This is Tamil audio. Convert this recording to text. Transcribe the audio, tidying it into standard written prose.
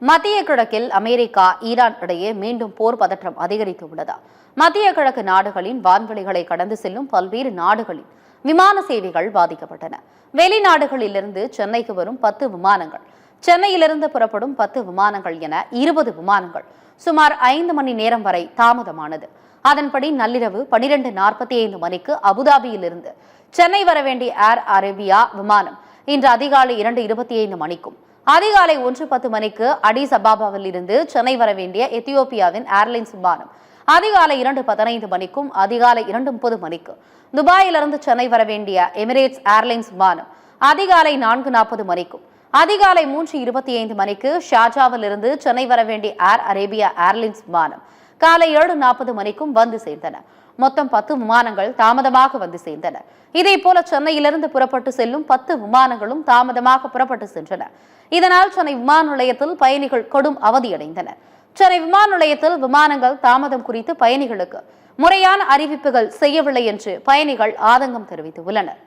மத்திய கிழக்கில் அமெரிக்கா ஈரான் இடையே மீண்டும் போர் பதற்றம் அதிகரித்துள்ளது. மத்திய கிழக்கு நாடுகளின் வான்வெளிகளை கடந்து செல்லும் பல்வேறு நாடுகளின் விமான சேவைகள் பாதிக்கப்பட்டன. வெளிநாடுகளிலிருந்து சென்னைக்கு வரும் 10 விமானங்கள், சென்னையிலிருந்து புறப்படும் 10 விமானங்கள் என 20 விமானங்கள் சுமார் 5 மணி நேரம் வரை தாமதமானது. அதன்படி நள்ளிரவு 12:45 மணிக்கு அபுதாபியிலிருந்து சென்னை வர வேண்டிய ஏர் அரேபியா விமானம் இன்று அதிகாலை 2:25 மணிக்கும், அதிகாலை 1:10 மணிக்கு அடிஸ் அபாபாவில் இருந்து சென்னை வர வேண்டிய எத்தியோப்பியாவின் ஏர்லைன்ஸ் விமானம் அதிகாலை 2:15 மணிக்கும், அதிகாலை 2:30 மணிக்கு துபாயிலிருந்து சென்னை வர வேண்டிய எமிரேட்ஸ் ஏர்லைன்ஸ் விமானம் அதிகாலை 4:40 மணிக்கும், அதிகாலை 3:25 மணிக்கு ஷார்ஜாவில் இருந்து சென்னை வர வேண்டிய ஏர் அரேபியா ஏர்லைன்ஸ் விமானம் காலை 7:40 மணிக்கும் வந்து சேர்ந்தன. மொத்தம் 10 விமானங்கள் தாமதமாக வந்து சேர்ந்தன. இதேபோல சென்னையிலிருந்து புறப்பட்டு செல்லும் 10 விமானங்களும் தாமதமாக புறப்பட்டு சென்றன. இதனால் சென்னை விமான நிலையத்தில் பயணிகள் கொடும் அவதியடைந்தனர். சென்னை விமான நிலையத்தில் விமானங்கள் தாமதம் குறித்து பயணிகளுக்கு முறையான அறிவிப்புகள் செய்யவில்லை என்று பயணிகள் ஆதங்கம் தெரிவித்துள்ளனர்.